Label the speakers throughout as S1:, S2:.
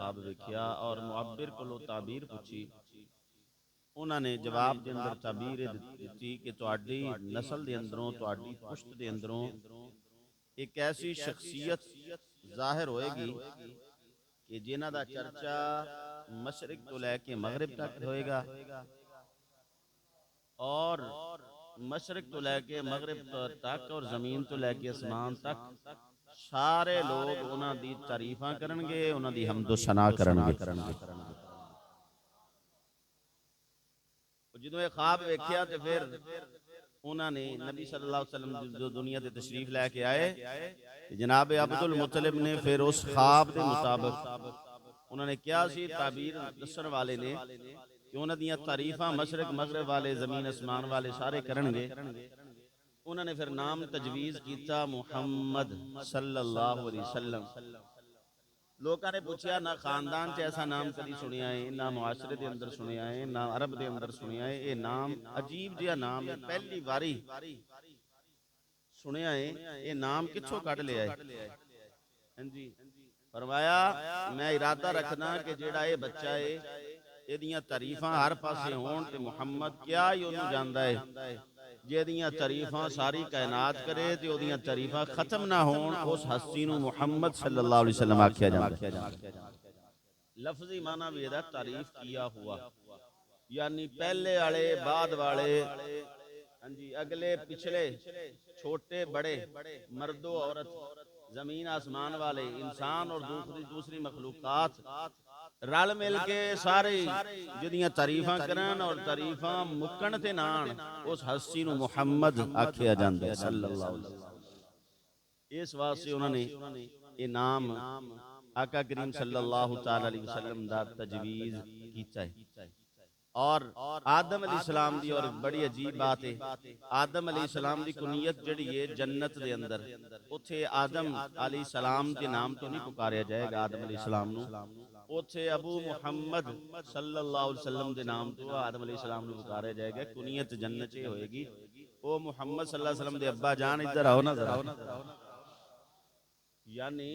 S1: ख्वाब वेख्या और मुअब्बिर कोलों ताबीर पूछी। उन्होंने जवाब के अंदर ताबीर दी कि तुहाडी नस्ल के अंदरों तुहाडी पुश्त के अंदरों एक ऐसी शख्सियत जाहिर होएगी कि जिन्हां दा चर्चा मशरिक तो लैके मगरिब तक होएगा और मशरक तो लैके मगरिब तक और जमीन तो लैके आसमान तक सारे लोग उन्हां दी तारीफां करनगे, उन्हां दी हम्दो सना करनगे। जो ये ख्वाब वेख्या तो फिर उन्होंने नबी सल्लल्लाहु अलैहि वसल्लम जो दुनिया से तशरीफ लैके आए, जनाब अब्दुल मुत्तलिब ने फिर उस ख्वाब के मुताबिक उन्होंने क्या सी ताबीर दसन वाले ने कि उन्हां दियां तारीफां मशरक मगरब वाले जमीन आसमान वाले सारे करनगे। उन्होंने फिर नाम तजवीज़ किया मुहम्मद सल्लल्लाहु अलैहि वसल्लम। लोगों ने पूछा ना खानदान च ऐसा नाम कभी सुनिया है, ना मुआशरे के अंदर सुनिया है, ना अरब के अंदर सुनिया है। ये नाम अजीब जिहा नाम है, पहली बारी सुनिया है। ये नाम कित्थों कढ़ लिया है? हाँ जी, फरमाया मैं इरादा रखना कि जेड़ा ये बच्चा है इहदियां तारीफां हर पासे होण ते मुहम्मद क्या ही उहनूं जानदा है। जेदियां तारीफां सारी कायनात करे ते ओदियां तारीफां खत्म ना होण, उस हस्ती नूं मुहम्मद सल्लल्लाहु अलैहि वसल्लम आख्या जांदा। लफ्जी माना भी एदा तारीफ किया हुआ, यानी पहले वाले बाद वाले, हाँ जी, अगले पिछले, छोटे बड़े, मर्दो औरत, जमीन आसमान वाले, इंसान और दूसरी दूसरी मखलूकात रल मिल के सारे जिहदियां तारीफां करन और तारीफां मुकण ते नाण, उस हस्ती नूं मुहम्मद आख्या जांदा है सल्लल्लाहु अलैहि वसल्लम। इस वास्ते उन्होंने ये नाम आका करीम सल्लल्लाहु तआला अलैहि वसल्लम दा तजवीज़ कीता है। और आदम अलैहिस्सलाम दी और बड़ी अजीब बात है, आदम अलैहिस्सलाम दी कुनियत जड़ी है जन्नत दे अंदर, उथे आदम अलैहिस्सलाम के नाम तो नहीं पुकारिया जाएगा आदम अलैहिस्सलाम नूं, उथे अबू मुहम्मद सल्लल्लाहु अलैहि वसल्लम के नाम तो आदम अलैहिस्सलाम नूं पुकारिया जाएगा। कुनियत जन्नत च होएगी। ओ मुहम्मद सल्लल्लाहु अलैहि वसल्लम दे अब्बा जान इधर आओ ना जरा। यानी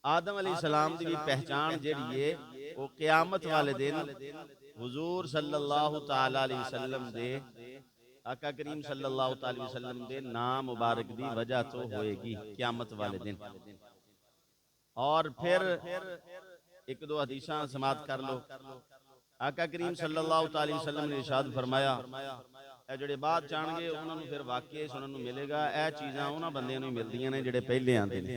S1: आदम अलैहिस्सलाम दी भी पहचान जिहड़ी है वो क़यामत वाले दिन हुजूर सल्लल्लाहु तआला अलैहि वसल्लम दे आका करीम सल्लल्लाहु तआला अलैहि वसल्लम दे नाम मुबारक दी वजह तो होएगी क़यामत वाले दिन। और फिर एक दो हदीसां समात कर लो। आका करीम सल्लल्लाहु तआला अलैहि वसल्लम ने इरशाद फरमाया, ए जिहड़े बाद चाहणगे उन्हां नूं फिर वाकई सुनन नूं मिलेगा, ए चीज़ां उन्हां बंदियां नूं मिलदियां ने जिहड़े पहले आंदे ने।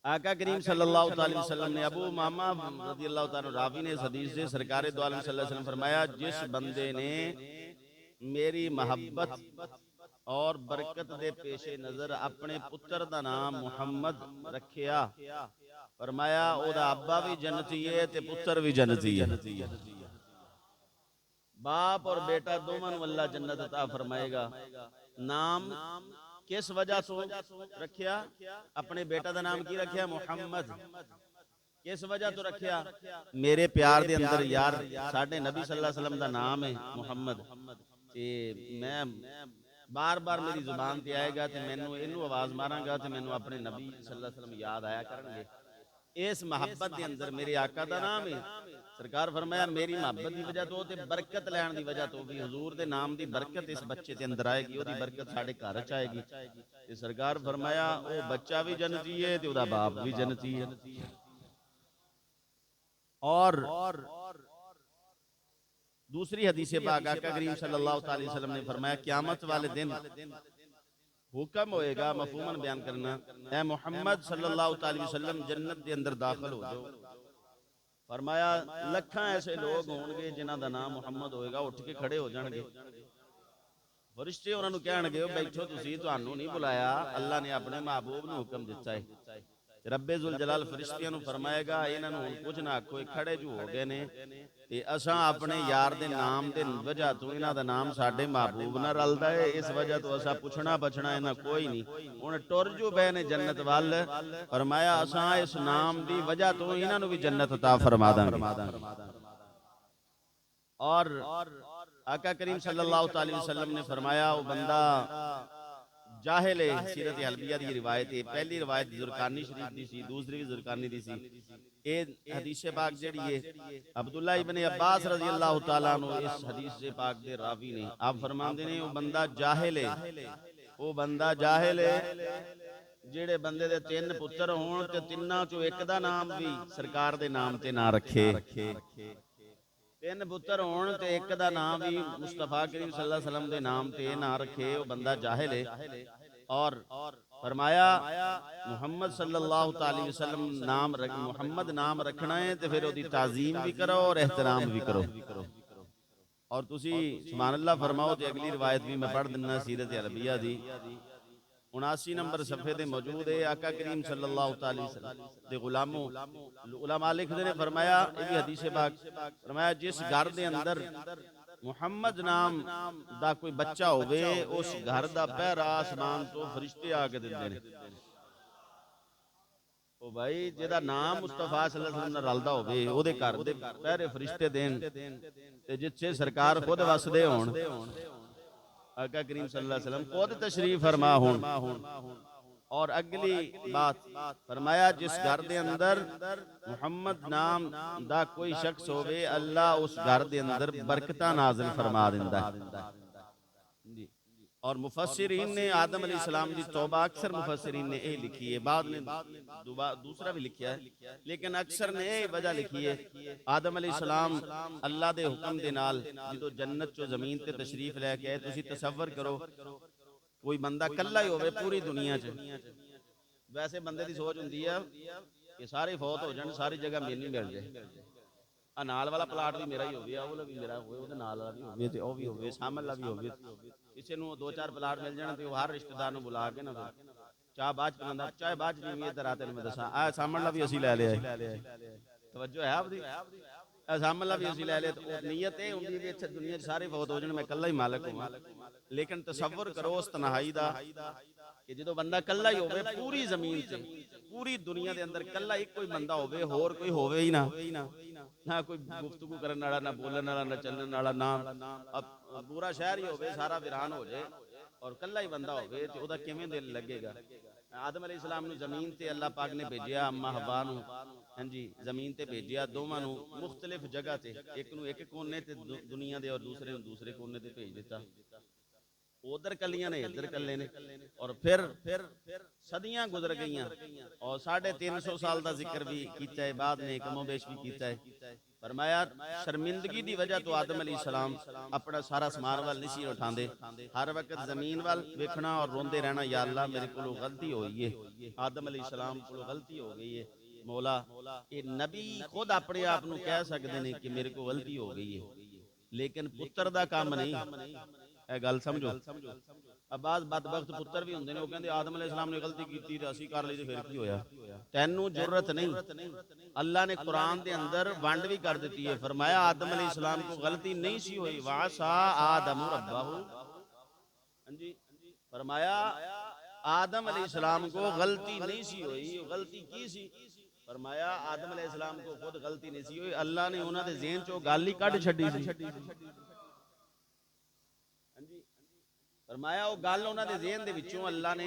S1: आका करीम सल्लल्लाहु अलैहि वसल्लम ने अबू उमामा रज़ियल्लाहु तआला रावी ने इस हदीस से सरकारे दो आलम सल्लल्लाहु अलैहि वसल्लम फरमाया, जिस बंदे ने मेरी महब्बत और बरकत दे पेशे नजर अपने पुत्र दा नाम मुहम्मद रखिया, फरमाया ओदा अब्बा भी जन्नती है ते पुत्र भी जन्नती है। बाप और बेटा दोवां नूं अल्लाह जन्नत अता फरमाएगा। नाम किस वजह तो रखिया? अपने बेटा का नाम की रखिया? मुहम्मद। किस वजह तो रखिया? मेरे प्यार दे अंदर यार साडे नबी सल्लल्लाहु अलैहि वसल्लम दा नाम है मुहम्मद, ते मैं बार बार मेरी जुबान ते आएगा ते मैनू इनू आवाज़ मारांगा ते मैनू अपने नबी सल्लल्लाहु अलैहि वसल्लम याद आया करनगे। इस मोहब्बत के अंदर मेरे आका का नाम है। सरकार फरमाया मेरी मोहब्बत की वजह तो ते बरकत लैण की वजह तो भी हुजूर दे नाम की बरकत इस बच्चे के अंदर आएगी, ओदी बरकत साडे घर च आएगी। ते सरकार फरमाया ओ बच्चा भी जन्नती है ते ओदा बाप भी जन्नती है। और दूसरी हदीस पाक आका करीम सल्लल्लाहु अलैहि वसल्लम ने फरमाया क़यामत वाले दिन हुक्म होएगा, मफहूमन बयान करना, ए मुहम्मद सल्लल्लाहु अलैहि वसल्लम जन्नत के अंदर दाखिल हो जाओ। फरमाया लखां ऐसे लोग होणगे जिन्हां दा नाम मुहम्मद होएगा, उठ के खड़े हो जाणगे। फरिश्ते उन्हां नूं कहणगे ओ बैठो तुसीं, तुहानूं नहीं बुलाया, अल्लाह ने अपने महबूब नूं हुक्म दिता है। रब्बे जुल जलाल फरिश्तियां नूं फरमाएगा इन्हां नूं हुण कुछ ना आखो, खड़े जो हो गए ने ते असां अपने यार दे नाम दे वजह तो इन्हां दा नाम साडे महबूब नाल रलदा है, इस वजह तो असां पुछना बचना इन्हां कोई नहीं, हुण टुर जो पए ने जन्नत वल। फरमाया असां इस नाम दी वजह तो इन्हां नूं भी जन्नत अता फरमा दांगे। और आका करीम सल्लल्लाहु अलैहि वसल्लम ने फरमाया वो बंदा जाहिल है सीरत हलबिया दी रिवायत है। पहली रिवायत जुरकानी शरीफ दी सी, दूसरी भी जुरकानी दी सी। ये हदीस पाक जिहड़ी है अब्दुल्ला इब्न अब्बास रजी अल्लाह तआला अन्हु इस हदीस पाक दे रावी ने, आप फरमांदे ने वो बंदा जाहिल है, वो बंदा जाहिल है ਜਿਹੜੇ ਬੰਦੇ ਦੇ ਤਿੰਨ ਪੁੱਤਰ ਹੋਣ ਤੇ ਤਿੰਨਾਂ ਚੋਂ ਇੱਕ ਦਾ ਨਾਮ ਵੀ ਸਰਕਾਰ ਦੇ ਨਾਮ ਤੇ ਨਾ ਰੱਖੇ। ਤਿੰਨ ਪੁੱਤਰ ਹੋਣ ਤੇ ਇੱਕ ਦਾ ਨਾਮ ਵੀ ਮੁਸਤਫਾ ਕਰੀਮ ਸੱਲੱਲਾਹੁ अलैहि वसल्लम ਦੇ ਨਾਮ ਤੇ ਨਾ ਰੱਖੇ, ਉਹ ਬੰਦਾ ਜਾਹਿਲ ਹੈ। और फरमाया मुहम्मद सल्लल्लाहु अलैहि वसल्लम नाम मुहम्मद नाम रखना है तो फिर उसकी ताजीम भी करो और एहतराम भी करो। और तुसी सुभान अल्लाह फरमाओ तो अगली रिवायत भी मैं पढ़ दिना सीरत अलबिया दी 79 नंबर सफ़े ते मौजूद है। आका करीम सल्लल्लाहु अलैहि वसल्लम दे गुलामों उलमा लिखदे ने फरमाया, ये भी हदीस पाक फरमाया जिस घर दे अंदर मुहम्मद नाम दा कोई बच्चा होवे उस घर दा पहरा आसमान तो फरिश्ते आके दिंदे ने। ओ भाई जेदा नाम मुस्तफा सल्लल्लाहु अलैहि वसल्लम नाल रलदा होवे ओदे घर दे पहरे फरिश्ते देन ते जिथे सरकार खुद वसदे होण, आका करीम सल्लल्लाहु अलैहि वसल्लम खुद तशरीफ फरमा होण। और अगली बात फरमाया जिस घर दे अंदर मुहम्मद नाम दा कोई शख्स होवे अल्लाह उस घर दे अंदर बरकतां नाज़िल फरमा दिंदा है। और मुफस्सिरीन ने आदम अलैहिस्सलाम की तौबा अक्सर मुफस्सिरीन ने यही लिखी है, बाद ने दूसरा भी लिखा है, लेकिन अक्सर ने यही वजह लिखी है आदम अलैहिस्सलाम अल्लाह दे हुक्म दे नाल जो जन्नत चो जमीन ते तशरीफ लैके आए। तुसी तसव्वुर करो कोई बंदा कल्ला ही होवे पूरी दुनिया च, वैसे बंदे की सोच हुंदी है कि सारे फौत हो जाए सारी जगह मैनू मिल जाए, आ नाल वाला प्लाट भी मेरा ही होवे, वो भी मेरा होवे, ओहदे नाल वाला भी होवे ते ओह भी होवे, सामने वाला भी होवे, किसी नूं दो चार प्लाट मिल जाण ते हर रिश्तेदार नूं बुला के ना चाह बाद च पिलांदा, चाहे बाद च पीवी इधर आते मैं दसां आ सामने वाला भी असीं लै लिया। तवज्जो है आपदी, आ सामने वाला भी असीं लै लिया। तो नीयत ये हुंदी भी इत्थे दुनिया च सारे फौत हो जाण मैं कल्ला ही मालक होवां, लेकिन तसव्वुर करो उस तन्हाई दा कि जो बंदा कल्ला ही होवे पूरी जमीन से पूरी दुनिया के अंदर कल्ला एक कोई बंदा होवे, होर कोई होवे ही ना कोई गुफ्तगू करने वाला, ना बोलने वाला, ना चलने वाला, ना अब पूरा शहर ही होवे सारा वीरान हो जाए और कल्ला ही बंदा होवे तो ओदा किवें दिल लगेगा। आदम अलैहिस्सलाम नूं जमीन ते अल्लाह पाक ने भेजिया, अम्मा हवा नूं हां जी जमीन ते भेजिया, दोवां नूं मुख्तलिफ जगह ते, एक नूं एक कोने ते दुनिया दे और दूसरे नूं दूसरे कोने ते भेज दिता। उधर कलियां ने इधर कले ने और फिर सदियां गुजर गई और 350 साल का जिक्र भी किया है, बाद ने कमोबेश भी किया है। फरमाया शर्मिंदगी की वजह तो आदम अलैहिस्सलाम अपना सारा समान वाल नहीं सी उठाते, हर वक्त जमीन वाल वेखना और रोंदे रहना, या अल्लाह मेरे को गलती हो गई है, आदम अलैहिस्सलाम को गलती हो गई है मौला। ये नबी खुद अपने आप को कह सकते हैं कि मेरे को गलती हो गई है, लेकिन पुत्र का काम नहीं। गल समझो, बाद बदबख्त पुत्र भी होंगे, वो कहते आदम अलैहिस्सलाम ने गलती की थी असीं कर ली तो फिर की होया, तैनू जरूरत नहीं। अल्लाह ने कुरान के अंदर वंड भी कर दी है, फरमाया आदम अलैहिस्सलाम को गलती नहीं सी हुई, वासा आदम रब्बहू, हां जी फरमाया आदम अलैहिस्सलाम को गलती नहीं सी हुई, गलती की सी, फरमाया आदम अलैहिस्सलाम को खुद गलती नहीं सी हुई, अल्लाह ने उन्हां दे ज़हन चों गल ही कढ छड्डी सी। फरमाया वो गल उन्हां दे ज़हन दे विचों अल्लाह ने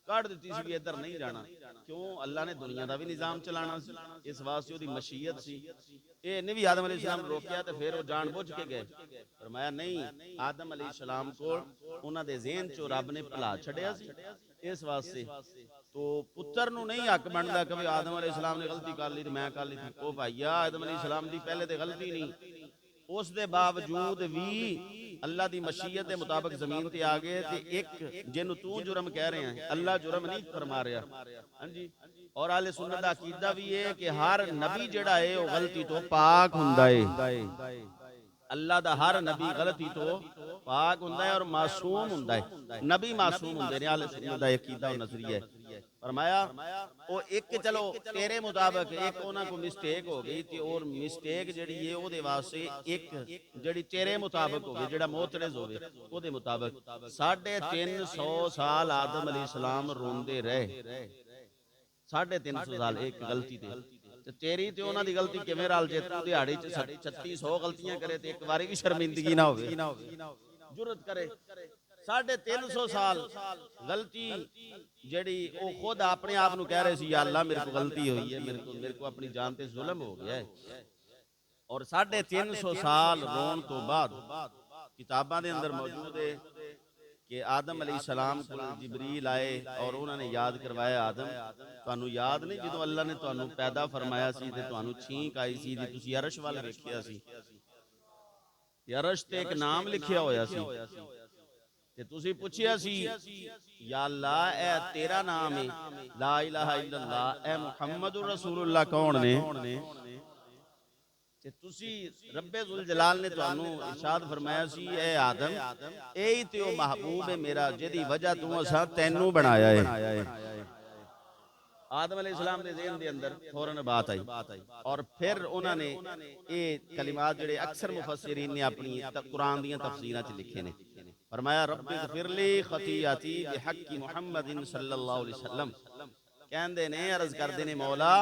S1: कढ़ दी सी भी इधर नहीं जाना, क्यों अल्लाह ने दुनिया का भी निजाम चलाना सी, इस वास्ते उसकी मशीयत सी। ये नहीं भी आदम अलैहिस्सलाम रोकिया तो फिर वो जान बुझ के गए, फरमाया नहीं आदम अलैहिस्सलाम को उन्हां दे ज़हन चों रब ने भुला छड्डिया सी, इस वास्ते तो पुत्र नूं नहीं हक बनदा कि आदम अलैहिस्सलाम ने गलती कर ली तो मैं कर ली थी। ओ भाईया आदम अलैहिस्सलाम की पहले तो गलती नहीं, उस दे बावजूद भी अल्लाह की मशीयत के मुताबिक जमीन ते आ गए ते एक जिन्हों तू जुर्म कह रहे हैं अल्लाह जुर्म नहीं फरमा रहा। हाँ जी, और आले सुन्नत दा अकीदा भी है कि हर नबी जिहड़ा है वो गलती तो पाक हुंदा है, अल्लाह दा हर नबी गलती तो पाक हुंदा है और मासूम हुंदा है, नबी मासूम हुंदे ने, आले सुन्नत दा अकीदा और नजरिया है। फरमाया वो एक चलो तेरे मुताबिक एक उन्हां को मिस्टेक हो गई थी, और मिस्टेक जिहड़ी है ओहदे वास्ते एक जिहड़ी तेरे मुताबिक हो गई जिहड़ा मोतरज़ होवे ओहदे मुताबिक 350 साल आदम अलैहिस्सलाम रोंदे रहे, 350 साल एक गलती ते तेरी ते उन्हां दी गलती किवें रल जे, तू दिहाड़ी च 3600 गलतियां करे ते एक बारी भी शर्मिंदगी ना होवे, जुरत करे 350 साल गलती जड़ी वो खुद अपने आप को कह रहे सी, या अल्लाह मेरे को गलती हुई है, मेरे को अपनी जान पे जुल्म हो गया है। और 350 साल रोन तो बाद किताबां दे अंदर मौजूद है कि आदम अलैहिस्सलाम को जिबरील आए और उन्होंने याद करवाया, आदम तुहानू याद नहीं जो अल्लाह ने तुहानू पैदा फरमाया सी ते तुहानू छींक आई सी ते तुसी अरश वाल वेखिया सी, अरश ते एक नाम लिखिया होया सी ते तुसी पुछिया सी या अल्लाह ए तेरा नाम है ला इलाहा इल्लल्लाह, ए मुहम्मदुर रसूलुल्लाह कौन ने? ते तुसी रब्बे जुल जलाल ने तुहानू इरशाद फरमाया सी, ए आदम एही ते ओ महबूब है मेरा जिहदी वजह तू असां तैनू बनाया है। आदम अलैहिस्सलाम दे ज़हन दे अंदर फौरन बात आई और फिर उन्होंने ये कलिमात जिहड़े अक्सर मुफस्सिरीन ने अपनी कुरान दी तफसीरां च लिखे ने, फरमाया रब्बि ग़फिरली खतीअती बिहक्कि मुहम्मदिन सल्लल्लाहु अलैहि वसल्लम, कहंदे ने अर्ज करदे ने मौला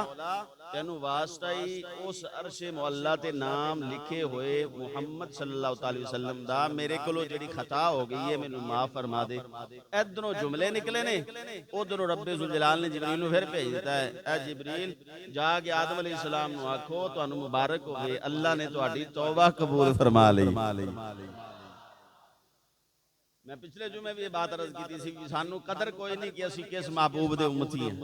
S1: तेनू वास्ता ही उस अरशे मुअल्ला ते नाम लिखे हुए मुहम्मद सल्लल्लाहु अलैहि वसल्लम दा मेरे कोलों जिहड़ी खता हो गई है मैनू माफ फरमा दे। इधरों जुमले निकले ने, उधरों रब्बे जुल जलाल ने जिबरील नू फिर भेज दिता है, ए जिबरील जाके आदम अलैहिस्सलाम नू आखो तुहानू मुबारक होवे, अल्लाह ने तुहाडी तौबा कबूल फरमा लई। मैं पिछले जुमे भी ये बात अर्ज की थी कि सानू कदर कोई नहीं कि असी किस महबूब दे उम्मती हैं।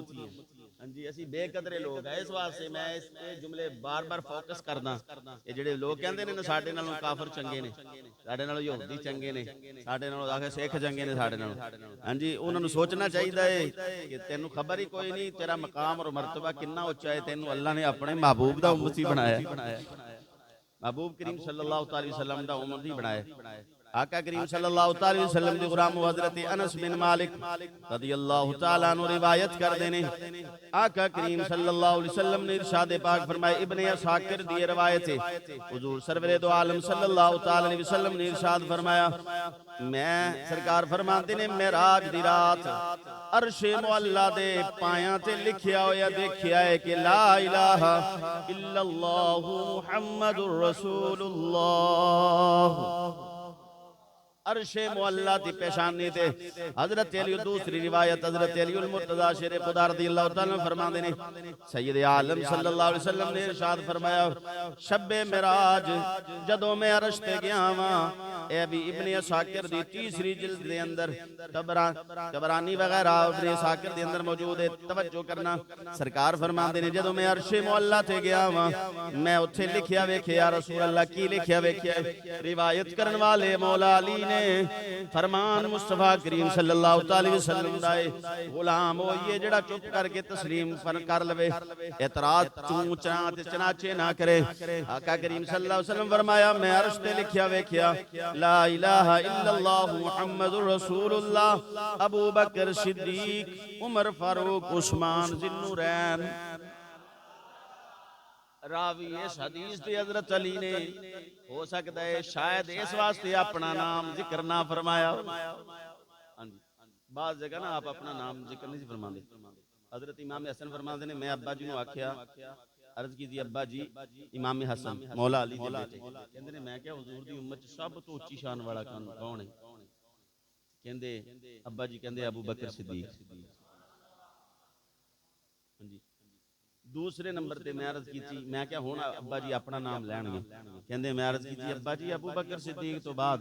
S1: हाँ जी, असी बेकदरे लोग हैं। इस वास्ते मैं इस जुमले बार बार फोकस करना, ये जेडे लोग कहंदे ने साडे नालों काफिर चंगे ने, साडे नालों यहूदी चंगे ने, साडे नालों आखे सिख चंगे ने साडे नालों, हाँ जी, उन्हां नूं सोचना चाहिए है कि तेनू खबर ही कोई नहीं तेरा मकाम और मर्तबा कितना उच्चा है, तेनू अल्लाह ने अपने महबूब दा उम्मती बनाया, महबूब करीम सल्लल्लाहु अलैहि वसल्लम दा उम्मती बनाया। आका करीम सल्लल्लाहु अलैहि वसल्लम दे गुलाम हज़रत अनस बिन मालिक रदियल्लाहु ताला अन्हु रिवायत कर देने, आका करीम सल्लल्लाहु अलैहि वसल्लम ने इरशाद पाक फरमाए, इब्ने असाकिर दी रिवायत है, हुजूर सरवरे दो आलम सल्लल्लाहु ताला अलैहि वसल्लम ने इरशाद फरमाया, मैं सरकार फरमाते ने मेराज दी रात अरशे मुअल्ला दे पायां ते लिखिया होया देखिया है कि ला इलाहा इल्लल्लाहु मुहम्मदुर रसूलुल्लाह। अरशे मुअल्ला दी पेशानी ते हजरत अली, दूसरी रिवायत हजरत अली मुर्तजा शेर खुदा रज़ियल्लाहु तआला फरमाते ने, सैयद आलम सल्लल्लाहु अलैहि वसल्लम ने इरशाद फरमाया, शब्बे मिराज जदों मैं अरश ते गया वां, ए भी इब्ने असाकिर दी तीसरी जिल्द दे अंदर तबरानी वगैरह इब्ने असाकिर दे अंदर मौजूद है। तवज्जो करना, सरकार फरमाते ने जदों मैं अरशे मुअल्ला ते गया वां, मैं उत्थे लिखिया वेखिया रसूल अल्लाह की लिखिया वेखिया, रिवायत करन वाले मौला अली ने फरमान मुस्तफा करीम सल्लल्लाहु अलैहि वसल्लम दा गुलाम होइए जेड़ा चुप करके तस्लीम कर लवे, एतराज चूं चां ते चनाचे ना करे। आका करीम सल्लल्लाहु अलैहि वसल्लम फरमाया, मैं अर्श ते लिखिया वेखिया ला इलाहा इल्लल्लाह मुहम्मदुर रसूलुल्लाह, अबू बकर सिद्दीक, उमर फारूक, उस्मान ज़िन्नुरैन। रावी इस हदीस की हजरत अली ने हो सकता है शायद इस वास्ते अपना नाम जिक्र ना फरमाया। बाज़ जगह ना आप अपना नाम जिक्र नहीं फरमाते। हजरत इमाम हसन फरमाते ने, मैं अब्बा जी को आख्या, अर्ज की थी अब्बा जी इमाम हसन मौला अली दे बेटे, कहंदे ने मैं क्या हुजूर दी उम्मत च सब तो उच्ची शान वाला कौन है? कहंदे अब्बा जी कहंदे अबू बकर सिद्दीक। हां जी, दूसरे नंबर पे मैं अर्ज की थी, मैं क्या हुण अब्बा जी अपना नाम लैणगे, कहंदे मैं अर्ज की थी अब्बा जी अबू बकर सिद्दीक तो बाद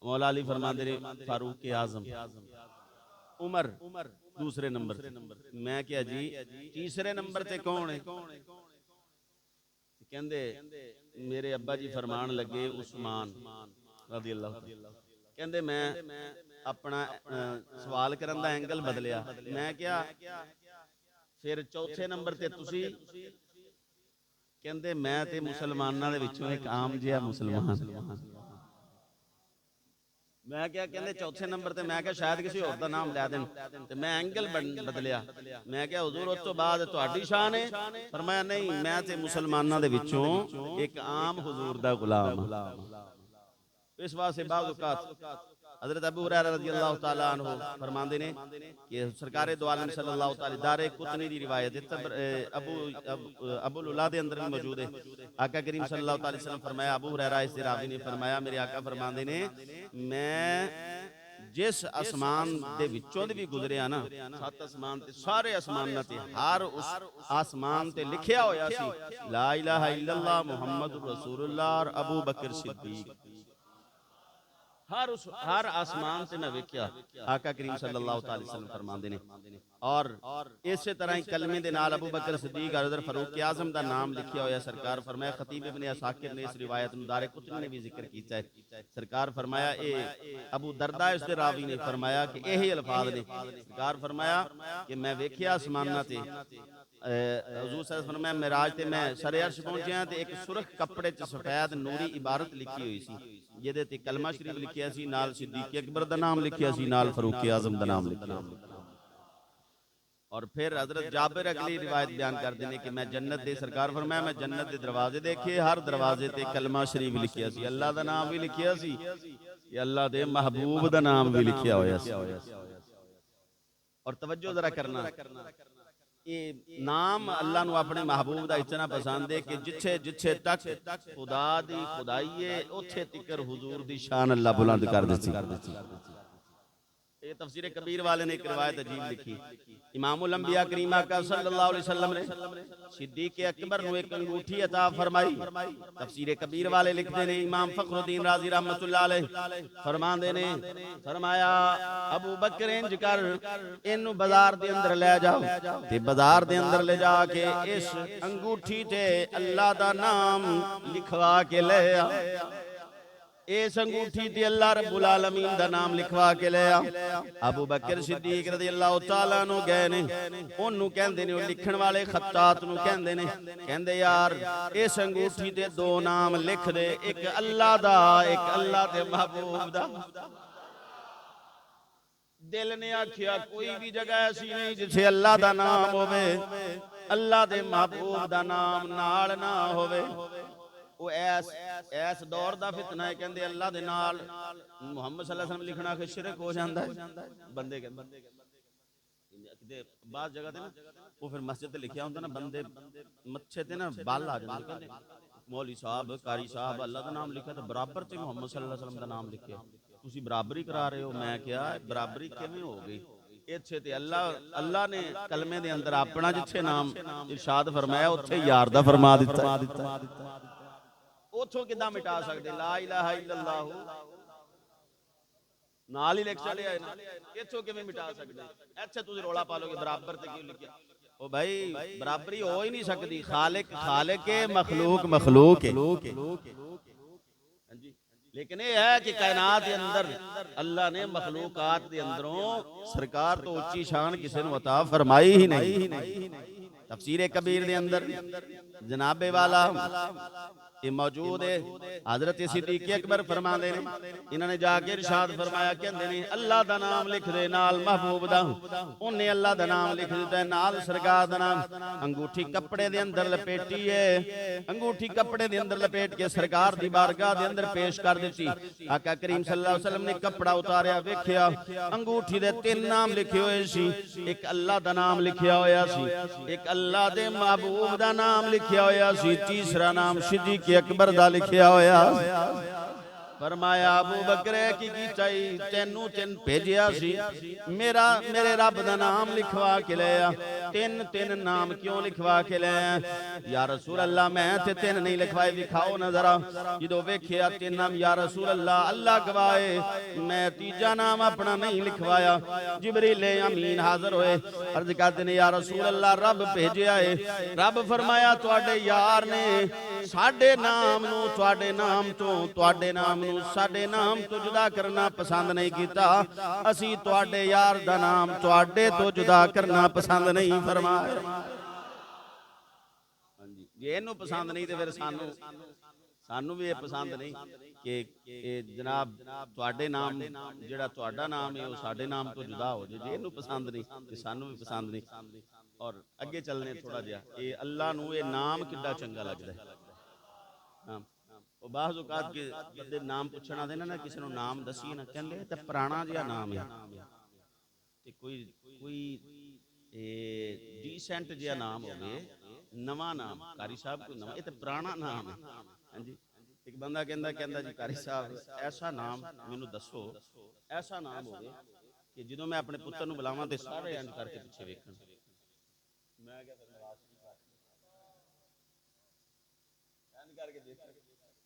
S1: मौला अली फरमांदे ने फारूक के आजम, उमर दूसरे नंबर पे। मैं क्या जी तीसरे नंबर पे कौन है? कहंदे मेरे अब्बा जी फरमान लगे उस्मान रज़ियल्लाहु। कहंदे मैं अपना सवाल करन दा एंगल बदलिया, मैं क्या फिर चौथे नंबर ते तुसी? कहंदे मैं ते मुसलमानां दे विचों एक आम जिहा मुसलमान। मैं क्या कहंदे चौथे नंबर ते मैं क्या शायद किसी होर दा नाम लै देन, ते मैं एंगल बदलिया, मैं क्या हुजूर उस तो बाद तुहाडी शान है? फरमाया नहीं, मैं ते मुसलमानां दे विचों एक आम हुजूर दा गुलाम। इस वास्ते बाज़ औकात हज़रत अबू हुरैरा रज़ियल्लाहु ताला अन्हु फरमाते ने कि सरकारे दो आलम सल्लल्लाहु ताला दारे कुतनी दी रिवायत अबुल उला दे अंदर भी मौजूद है। आका करीम सल्लल्लाहु अलैहि वसल्लम फरमाया, अबू हुरैरा इस रावी ने फरमाया, मेरे आका फरमाते ने मैं जिस आसमान दे विचों दी भी गुजरिया ना, 7 आसमान ते सारे आसमानां ते हर उस आसमान ते लिखिया होया सी ला इलाहा इल्लल्लाह मुहम्मदुर रसूलुल्लाह और अबू बकर सिद्दीक। हर आसमान से मैं वेख्या आका करीम सल्लल्लाहु अलैहि वसल्लम फरमाते ने। और इस तरह ही कलमे दे नाल अबू बकर सिद्दीक और हज़रत फारूक आज़म दा नाम लिखिया होया। सरकार फरमाया, खतीब इब्ने असाकिर ने इस रिवायत नूं दारे कुतनी ने भी जिक्र कीता है। सरकार फरमाया ए अबू दरदा इस दे रावी ने फरमाया कि यही अल्फाज ने। सरकार फरमाया कि मैं वेख्या आसमानां ते हुजूर सल्लल्लाहु अलैहि वसल्लम फरमाया मेराज ते मैं सरे अर्श पहुंचिया ते एक सुरख कपड़े च सफेद नूरी इबारत लिखी हुई सी, जिहदे ते कलमा शरीफ लिखिया सी, नाल सिद्दीक अकबर दा नाम लिखिया सी, नाल फारूक आज़म दा नाम लिखिया। और फिर हजरत जाबिर अगली रिवायत बयान करते हैं कि मैं जन्नत दे सरकार फरमाया मैं जन्नत दे दरवाजे देखे, हर दरवाजे ते कलमा शरीफ लिखिया सी, अल्लाह दा नाम भी लिखिया सी, अल्लाह दे महबूब दा नाम भी लिखिया होया सी। और तवज्जो जरा करना, ये नाम अल्लाह नू अपने महबूब दा इतना पसंद है कि जिथे जिथे तक खुदा दी खुदाई है उथे तिकर हुजूर दी शान अल्लाह बुलंद कर देती। ये तफसीर कबीर वाले ने एक रिवायत अजीब लिखी। इमामुल अंबिया करीम आका सल्लल्लाहु अलैहि वसल्लम ने सिद्दीक अकबर नू एक अंगूठी अता फरमाई। तफसीर कबीर वाले लिखते ने, इमाम फखरुद्दीन राजी रहमतुल्लाह अलैह फरमांदे ने, फरमाया अबू बकर इंज कर इनू बाजार दे अंदर ले जाओ ते बाजार दे अंदर ले जाके इस अंगूठी ते अल्लाह दा नाम लिखवा के ले आ। इस अंगूठी ते अल्लाह रब्बुल आलमीन दा नाम लिखवा के ले आ। अबू बकर सिद्दीक रज़ियल्लाहु ताला नु गए ने, ओनू कहंदे ने, लिखण वाले खत्तात नु कहंदे ने, कहंदे यार इस अंगूठी ते दो नाम लिख दे, एक अल्लाह दा एक अल्लाह दे महबूब दा। दिल ने आखिया कोई भी जगह ऐसी नहीं जिथे अल्लाह दा नाम होवे, अल्लाह दे महबूब दा नाम नाल ना होवे। वो ऐस दौर दा फितना है, कहंदे अल्लाह दे नाल मुहम्मद सल्लल्लाहु अलैहि वसल्लम लिखना कि शिरक हो जांदा है। बंदे बात जगह ते ना वो फिर मस्जिद ते लिखिया हुंदा ना, बंदे मच्छे ते ना बल आ जांदे, कहंदे मौलवी साहब कारी साहब अल्लाह दा नाम लिखा ते बराबर ते मुहम्मद सल्लल्लाहु अलैहि वसल्लम दा नाम लिखिया, तुसी बराबरी करा रहे हो। मैं क्या बराबरी किवें हो गई? इत्थे ते अल्लाह ने कलमे दे अंदर अपना जिथे नाम इरशाद फरमाया उथे यार दा फरमा दिता। उथों किदां मिटा सकदे? ला इलाहा इल्लल्लाह नाल ही लिख चले आए ना, इथों किवें मिटा सकदे? अच्छा तुसीं रौला पा लोगे बराबर ते क्यों लिखिया? ओ भाई बराबरी हो ही नहीं सकती। खालिक खालिक है, मखलूक मखलूक है। लेकिन यह है कि कायनात के अंदर अल्लाह ने मखलूकात के अंदरों सरकार तो उच्ची शान किसी ने अता फरमाई ही नहीं। तफसीर कबीर के अंदर जनाबे वाला ये मौजूद है। हजरत सिद्दीक अकबर फरमाते ने, इन्होंने जाके इरशाद फरमाया, कहंदे ने अल्लाह दा नाम लिख दे नाल महबूब दा। उन्हें अल्लाह दा नाम लिख दिता नाल सरकार दा नाम। अंगूठी कपड़े दे अंदर लपेटी है, अंगूठी कपड़े दे अंदर लपेट के सरकार दी बारगाह दे अंदर पेश कर दी। आका करीम सल्लल्लाहु अलैहि वसल्लम ने कपड़ा उतारिया, वेखिया अंगूठी दे 3 नाम लिखे हुए सी, एक अल्लाह दा नाम लिखिया होया सी, एक अल्लाह दे महबूब दा नाम लिखिया होया सी, तीसरा नाम सिद्दीक अकबर दा लिखिया होया। फरमाया अबू बकर की चाहिए तेनू तेन भेजिया सी, मेरे रब दा नाम लिखवा के ले आ। 3 नाम क्यों लिखवा के ले आ? या रसूल अल्लाह मैं ते 3 नहीं लिखवाए, दिखाओ ना जरा। जो वेखिया 3 नाम, या रसूल अल्लाह अल्लाह गवाए मैं तीजा नाम अपना नहीं लिखवाया। जिबरील अमीन हाजिर होए, अर्ज करते ने, या रसूल अल्लाह रब भेजिया है। रब फरमाया तुहाडे यार ने साडे नाम नू तुहाडे नाम तो, तुहाडे नाम नू साडे नाम तो जुदा करना पसंद नहीं कीता, असी तुहाडे यार दा नाम तुहाडे तो जुदा करना पसंद नहीं फरमाया। जे इनू पसंद नहीं तो फिर सानू भी ये पसंद नहीं कि जनाब तुहाडे नाम जिहड़ा तुहाडा नाम है वो साडे नाम तो जुदा हो जाए। जे इनू पसंद नहीं तो सानू भी पसंद नहीं। और अगे चलने थोड़ा जिहा, ये अल्लाह नू ये नाम किड्डा चंगा लगदा है। ਉਹ ਬਾਜ਼ ਔਕਾਤ ਕੇ ਬੰਦੇ ਨਾਮ ਪੁੱਛਣ ਆਦੇ ਨਾ ਕਿਸੇ ਨੂੰ ਨਾਮ ਦਸੀਏ ਨਾ ਕਹਿੰਦੇ ਤੇ ਪੁਰਾਣਾ ਜਿਹਾ ਨਾਮ ਹੈ ਤੇ ਕੋਈ ਡੀਸੈਂਟ ਜਿਹਾ ਨਾਮ ਹੋਵੇ ਨਵਾਂ ਨਾਮ ਕਾਰੀ ਸਾਹਿਬ ਕੋਈ ਨਵਾਂ ਇਹ ਤੇ ਪੁਰਾਣਾ ਨਾਮ ਹੈ ਹਾਂਜੀ ਇੱਕ ਬੰਦਾ ਕਹਿੰਦਾ ਜੀ ਕਾਰੀ ਸਾਹਿਬ ਐਸਾ ਨਾਮ ਮੈਨੂੰ ਦੱਸੋ ਐਸਾ ਨਾਮ ਹੋਵੇ ਕਿ ਜਦੋਂ ਮੈਂ ਆਪਣੇ ਪੁੱਤਰ ਨੂੰ ਬੁਲਾਵਾਂ ਤੇ ਸਾਰੇ ਇੰਜ ਕਰਕੇ ਪਿੱਛੇ ਵੇਖਣ ਮੈਂ ਕਿਹਾ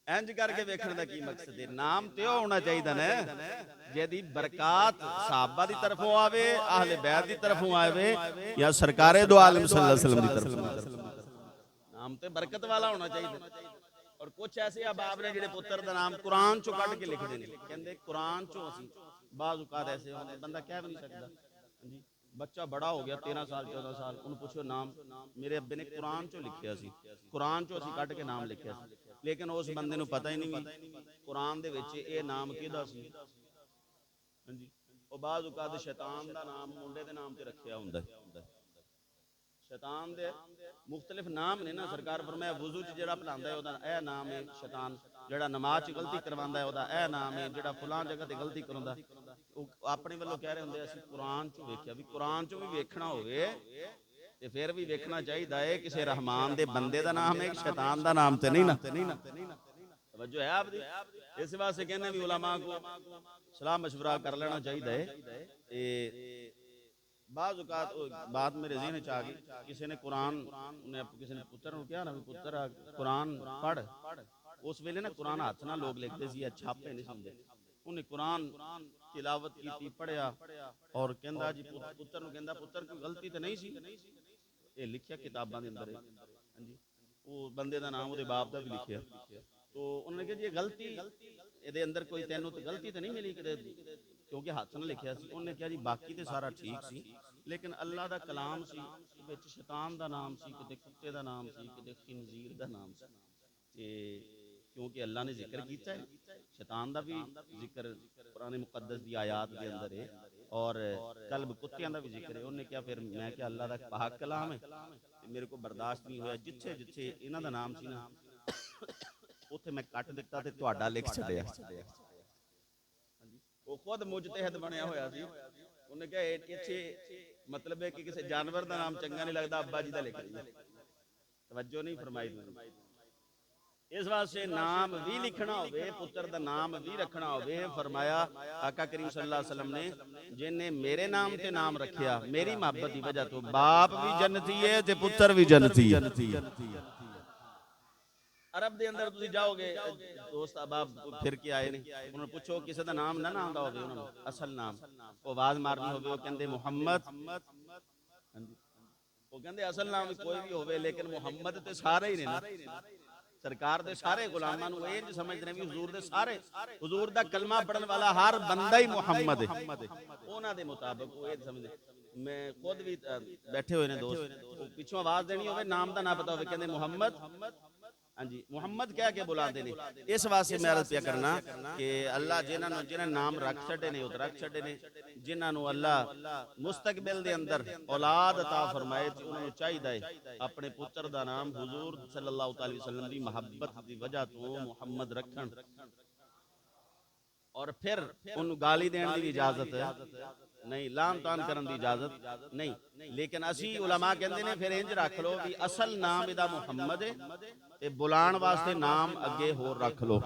S1: ਇੰਜ ਕਰਕੇ ਵੇਖਣ ਦਾ ਕੀ ਮਕਸਦ ਹੈ ਨਾਮ ਤੇ ਉਹ ਹੋਣਾ ਚਾਹੀਦਾ ਨਾ ਜਿਹਦੀ ਬਰਕਾਤ ਸਹਾਬਾ ਦੀ ਤਰਫੋਂ ਆਵੇ ਅਹਲੇ ਬੈਤ ਦੀ ਤਰਫੋਂ ਆਵੇ ਜਾਂ ਸਰਕਾਰੇ ਦੋ ਆਲਮ ਸੱਲੱਲਾਹੁ ਅਲੈहि ਵਸੱਲਮ ਦੀ ਤਰਫੋਂ ਨਾਮ ਤੇ ਬਰਕਤ ਵਾਲਾ ਹੋਣਾ ਚਾਹੀਦਾ ਔਰ ਕੁਝ ਐਸੇ ਅਬਾਬ ਨੇ ਜਿਹੜੇ ਪੁੱਤਰ ਦਾ ਨਾਮ ਕੁਰਾਨ ਚੋਂ ਕੱਢ ਕੇ ਲਿਖਦੇ ਨੇ ਕਹਿੰਦੇ ਕੁਰਾਨ ਚੋਂ ਅਸੀਂ ਬਾਜ਼ ਔਕਾਤ ਐਸੇ ਹੁੰਦੇ ਬੰਦਾ ਕਹਿ ਵੀ ਨਹੀਂ ਸਕਦਾ ਹਾਂਜੀ ਬੱਚਾ ਬੜਾ ਹੋ ਗਿਆ 13 ਸਾਲ 14 ਸਾਲ ਉਹਨੂੰ ਪੁੱਛੋ ਨਾਮ ਮੇਰੇ ਅੱਬੇ ਨੇ ਕੁਰਾਨ ਚੋਂ ਲਿਖਿਆ ਸੀ ਕੁਰਾਨ ਚੋਂ ਅਸੀਂ ਕੱਢ ਕੇ ਨਾਮ ਲਿਖਿਆ ਸੀ ਲੇਕਿਨ ਉਸ ਬੰਦੇ ਨੂੰ ਪਤਾ ਹੀ ਨਹੀਂ ਕੁਰਾਨ ਦੇ ਵਿੱਚ ਇਹ ਨਾਮ ਕਿਹਦਾ ਸੀ ਹਾਂਜੀ ਉਹ ਬਾਜ਼ ਔਕਾਤ ਸ਼ੈਤਾਨ ਦਾ ਨਾਮ ਮੁੰਡੇ ਦੇ ਨਾਮ ਤੇ ਰੱਖਿਆ ਹੁੰਦਾ शैतान दे मुख्तलिफ नाम ने ना सरकार फरमाया वुजू च जेड़ा पढ़ांदा है ओदा ए नाम है शैतान जेड़ा नमाज च गलती करवांदा है ओदा ए नाम है जेड़ा फलां जगह ते गलती करांदा ਉਹ ਆਪਣੇ ਵੱਲੋਂ ਕਹਿ ਰਹੇ ਹੁੰਦੇ ਅਸੀਂ ਕੁਰਾਨ ਚ ਵੇਖਿਆ ਵੀ ਕੁਰਾਨ ਚ ਵੀ ਵੇਖਣਾ ਹੋਵੇ ਤੇ ਫਿਰ ਵੀ ਵੇਖਣਾ ਚਾਹੀਦਾ ਹੈ ਕਿਸੇ ਰਹਿਮਾਨ ਦੇ ਬੰਦੇ ਦਾ ਨਾਮ ਹੈ ਕਿ ਸ਼ੈਤਾਨ ਦਾ ਨਾਮ ਤੇ ਨਹੀਂ ਨਾ ਤਵੱਜੋ ਹੈ ਆਪਦੀ ਇਸ ਵਾਸਤੇ ਕਹਿੰਦੇ ਵੀ ਉਲਮਾ ਕੋ ਸਲਾਹ مشورہ ਕਰ ਲੈਣਾ ਚਾਹੀਦਾ ਹੈ ਤੇ बाज़ औकात बात मेरे ज़हन च आ गई किसी ने कुरान ने किसी ने पुत्र कहा ना पुत्र कुरान पढ़ उस वेले ना कुरान हाथ ना लोग लिखते सी छापे नहीं सुनते उन्हें कुरान तिलावत की पढ़िया और कहंदा जी पुत्र नूं कहंदा पुत्र कोई गलती तो नहीं सी ये लिखिया किताबां दे अंदर हां जी वो बंदे दा नाम उहदे बाप दा भी लिखिया तो उन्होंने कहा जी गलती ਇਹਦੇ ਅੰਦਰ ਕੋਈ ਤੈਨੂੰ ਤੇ ਗਲਤੀ ਤਾਂ ਨਹੀਂ ਮਿਲੀ ਕਿਤੇ ਕਿਉਂਕਿ ਹੱਥ ਨਾਲ ਲਿਖਿਆ ਸੀ ਉਹਨੇ ਕਿਹਾ ਜੀ ਬਾਕੀ ਤੇ ਸਾਰਾ ਠੀਕ ਸੀ ਲੇਕਿਨ ਅੱਲਾ ਦਾ ਕਲਾਮ ਸੀ ਵਿੱਚ ਸ਼ੈਤਾਨ ਦਾ ਨਾਮ ਸੀ ਕਿਤੇ ਕੁੱਤੇ ਦਾ ਨਾਮ ਸੀ ਕਿਤੇ ਖਿੰਜ਼ੀਰ ਦਾ ਨਾਮ ਸੀ ਤੇ ਕਿਉਂਕਿ ਅੱਲਾ ਨੇ ਜ਼ਿਕਰ ਕੀਤਾ ਹੈ ਸ਼ੈਤਾਨ ਦਾ ਵੀ ਜ਼ਿਕਰ ਕੁਰਾਨ ਮੁਕੱਦਸ ਦੀ ਆਇਤ ਦੇ ਅੰਦਰ ਹੈ ਔਰ ਕਲਬ ਕੁੱਤਿਆਂ ਦਾ ਵੀ ਜ਼ਿਕਰ ਹੈ ਉਹਨੇ ਕਿਹਾ ਫਿਰ ਮੈਂ ਕਿਹਾ ਅੱਲਾ ਦਾ ਪਾਕ ਕਲਾਮ ਹੈ ਤੇ ਮੇਰੇ ਕੋਲ ਬਰਦਾਸ਼ਤ ਨਹੀਂ ਹੋਇਆ ਜਿੱਥੇ ਜਿੱਥੇ ਇਹਨਾਂ ਦਾ ਨਾਮ ਸੀ ਨਾ ਉੱਥੇ ਮੈਂ ਕੱਟ ਦਿੱਤਾ ਤੇ ਤੁਹਾਡਾ ਲਿਖ ਛੱਡਿਆ ਉਹ ਖੁਦ ਮੁਜਤਹਿਦ ਬਣਿਆ ਹੋਇਆ ਸੀ ਉਹਨੇ ਕਿਹਾ ਇੱਥੇ ਮਤਲਬ ਹੈ ਕਿ ਕਿਸੇ ਜਾਨਵਰ ਦਾ ਨਾਮ ਚੰਗਾ ਨਹੀਂ ਲੱਗਦਾ ਅੱਬਾ ਜੀ ਦਾ ਲਿਖ ਦਿੰਦਾ ਤਵੱਜੋ ਨਹੀਂ ਫਰਮਾਈ ਇਸ ਵਾਸਤੇ ਨਾਮ ਵੀ ਲਿਖਣਾ ਹੋਵੇ ਪੁੱਤਰ ਦਾ ਨਾਮ ਵੀ ਰੱਖਣਾ ਹੋਵੇ ਫਰਮਾਇਆ ਆਕਾ ਕਰੀਮ ਸੱਲੱਲਾਹੁ ਅਲੈहि ਵਸੱਲਮ ਨੇ ਜਿਹਨੇ ਮੇਰੇ ਨਾਮ ਤੇ ਨਾਮ ਰੱਖਿਆ ਮੇਰੀ ਮੁਹੱਬਤ ਦੀ ਵਜ੍ਹਾ ਤੋਂ ਬਾਪ ਵੀ ਜੰਨਤੀ ਹੈ ਤੇ ਪੁੱਤਰ ਵੀ ਜੰਨਤੀ ਹੈ अरब दे अंदर तुसी जाओगे दोस्त अहबाब फिर के आए ने उन्होंने पूछो किसी का नाम ना आंदा होवे उन्होंने असल नाम वो आवाज मारनी होवे वो कहंदे मुहम्मद वो कहंदे असल नाम कोई भी होवे लेकिन मुहम्मद ते सारे ही ने ना सरकार दे सारे गुलामां नूं इंज समझदे ने भी हुजूर दे सारे हुजूर दा कलमा पढ़न वाला हर बंदा ही मुहम्मद है उन्हां दे मुताबिक वो इंज समझदे मैं खुद भी बैठे हुए ने दोस्त पिछों आवाज देनी होवे नाम दा ना पता होवे कहंदे मुहम्मद हाँ जी मुहम्मद कह के बुलाते ने इस वास्ते मैं अर्ज पिया करना कि अल्लाह जिन्हां नाम रख छड़े ने उत रख छड़े ने जिन्हां अल्लाह मुस्तकबिल दे अंदर औलाद अता फरमाए उन्हां चाहिए अपने पुत्र दा नाम हुजूर सल्लल्लाहु अलैहि वसल्लम दी मोहब्बत दी वजह तो मुहम्मद रखण और फिर उन्होंने गाली देने की इजाजत नहीं लान तान करने की इजाजत नहीं लेकिन असी उलमा कहते हैं फिर इंज रख लो भी असल नाम इहदा मुहम्मद है ते बुलाण वास्ते नाम अगे होर रख लो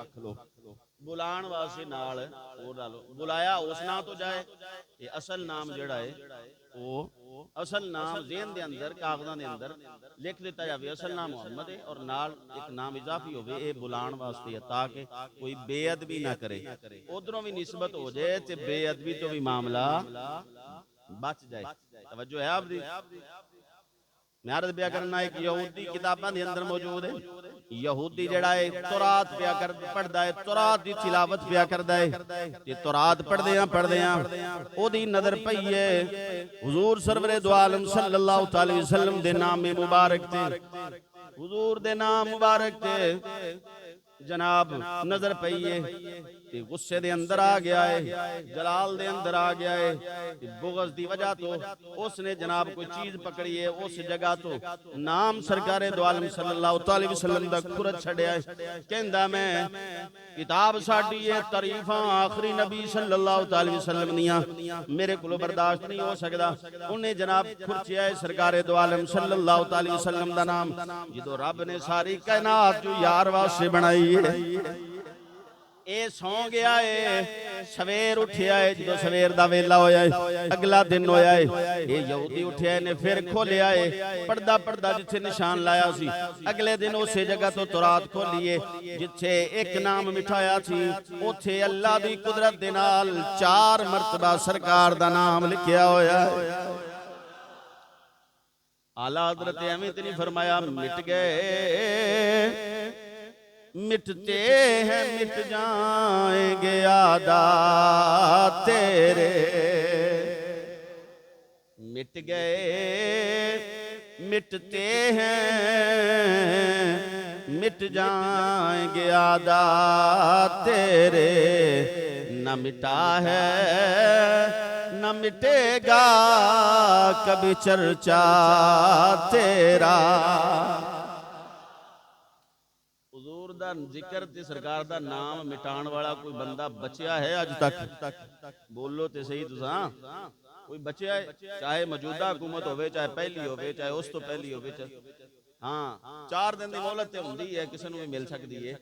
S1: बुलाण वास्ते नाल होर ला लो बुलाया उस नाम तो जाए ते असल नाम जिहड़ा है वो असल नाम ज़हन दे अंदर कागज़ां दे अंदर लिख दिता जाए असल नाम मुहम्मद है और नाल एक नाम इजाफी होवे ये बुलाण वास्ते है ताकि कोई बेअदबी ना करे उधरों भी निस्बत हो जाए ते बेअदबी तो भी मामला बच जाए तवज्जो है आपदी मैं अर्ज पिया करना एक यहूदी किताबां दे अंदर मौजूद है यहूदी जेड़ा है तौरात पिया कर पढ़दा है तौरात दी तिलावत पिया करदा है ते तौरात पढ़दे ओदी नजर पई है हुजूर सरवरे दो आलम सल्लल्लाहु अलैहि वसल्लम दे नाम मुबारक ते हुजूर दे नाम मुबारक ते जनाब नजर पई है ते गुस्से दे अंदर आ गया है, जलाल दे अंदर आ गया है, बुग़्ज़ दी वजह तो उसने जनाब कोई चीज पकड़ी है, उस जगह तो नाम सरकारे दो आलम सल्लल्लाहु अलैहि वसल्लम दा खुरच छड़िया है। कहंदा मैं किताब साडी है तारीफां आखिरी नबी सल्लल्लाहु अलैहि वसल्लम दियां मेरे कोलों बर्दाश्त नहीं हो सकदा। उन्हें जनाब खुरचिया है सरकारे दो आलम सल्लल्लाहु अलैहि वसल्लम दा नाम, जो रब ने सारी कायनात जो यार वास्ते बनाई है। ए सौ गया है, सवेर उठिया है, जो सवेर दा वेला होया है, अगला दिन होया है, ये यहूदी उठिया ने फिर खोलिया है पर्दा पर्दा जिथे निशान लाया सी, अगले दिन उसे जगह तो तुरात खोलिए जिथे एक नाम मिठाया थी, उथे अल्लाह दी कुदरत दे नाल 4 मरतबा सरकार दा नाम लिखिया होया है। आला हज़रत एवें ते नहीं फरमाया मिट गए, मिटते हैं मिट जाएंगे यादा तेरे, मिट गए मिटते हैं मिट जाएंगे यादा तेरे, न मिटा है न मिटेगा कभी चर्चा तेरा। जिक्र ते सरकार दा नाम मिटाण वाला कोई बंदा बचिया है अज तक? बोलो ते सही तुसा, कोई बचिया है? चाहे मौजूदा हुकूमत होवे, चाहे पहली होवे, चाहे उस तो पहली होवे, हाँ 4 दिन दी मोहलत ते हुंदी है, किसी नूं भी मिल सकदी है,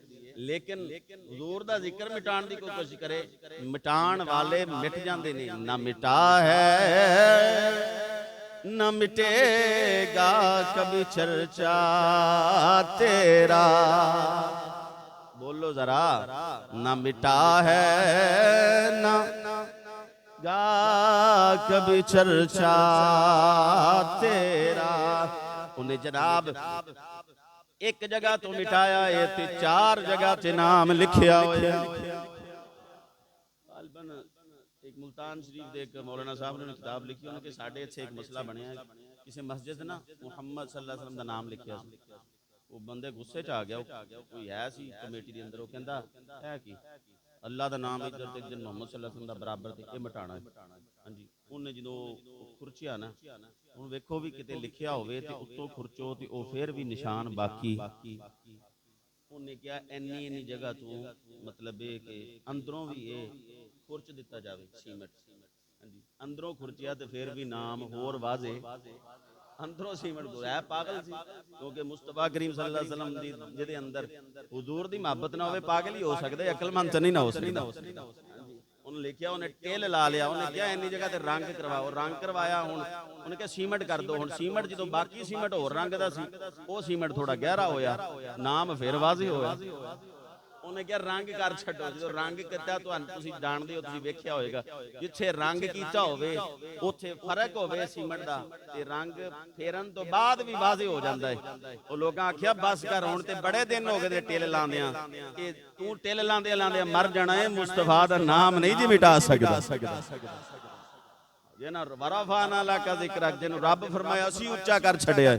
S1: लेकिन हुजूर दा जिक्र मिटाण दी कोई कोशिश करे, मिटाण वाले मिट जांदे ने। ना मिटा है न मिटेगा कभी चर्चा तेरा, बोलो जरा, न मिटा है न गा कभी चर्चा तेरा। उन्हें जनाब एक जगह तो मिटाया है ते 4 जगह ते नाम लिखिया होया। एक मुल्तान शरीफ देख मौलाना साहब ने किताब लिखी, उन्होंने साढ़े इत्थे एक मसला बनया, किसी मस्जिद ना मुहम्मद सल्लल्लाहु अलैहि वसल्लम दा नाम लिखिया, वो बंदे गुस्से च आ गया, कोई है सी कमेटी दे अंदर, वो कहंदा है कि अल्लाह दा नाम इधर ते जिन मुहम्मद सल्लल्लाहु अलैहि वसल्लम दा बराबर ते ये मिटाना है। हां जी, उन्हें जो खुरचिया ना, हुण वेखो भी किते लिखिया होवे ते उत्तों खुरचो ते ओ फिर भी निशान बाकी। उन्हें क्या इन्नी इन्नी जगह तो मतलब ये कि अंदरों भी ये खुरच दिता जावे सीमेंट, हां जी, अंदरों खुरचिया तो फिर भी नाम होर वाजे, अंदरों सीमेंट तो है पागल सी, क्योंकि मुस्तफा करीम सल्लल्लाहु अलैहि वसल्लम दी जिहदे अंदर हुजूर दी मोहब्बत ना होवे, पागल ही हो सकदे, अकलमंद नहीं ना हो सकदा। उन्हें लिखिया, उन्हें टेल ला लिया, उन्हें क्या इन्नी जगह ते रंग करवाओ, रंग करवाया, हुण उन्हें क्या सीमेंट कर दो, हुण सीमेंट जो बाकी सीमेंट होर रंग दा सी, वो सीमेंट थोड़ा गहरा होया, नाम फिर वाज़े होया। उन्हें क्या रंग कर छड्डो, जो रंग किया तुसीं जाणदे हो, तुसीं वेखिया होएगा, जिथे रंग कीता होवे उत्थे फर्क होवे सीमेंट दा, ते रंग फेरन तो बाद भी वाज़े हो जांदा है। ओ लोकां आखिया बस कर, हुण ते बड़े दिन हो गए ते टिल लांदियां, कि तू टिल लांदे लांदे मर जाना है, मुस्तफा दा नाम नहीं जी मिटा सकदा। जे ना वरफाना लका ज़िक्र, जिन्हों रब फरमाया असीं उच्चा कर छड्डिया,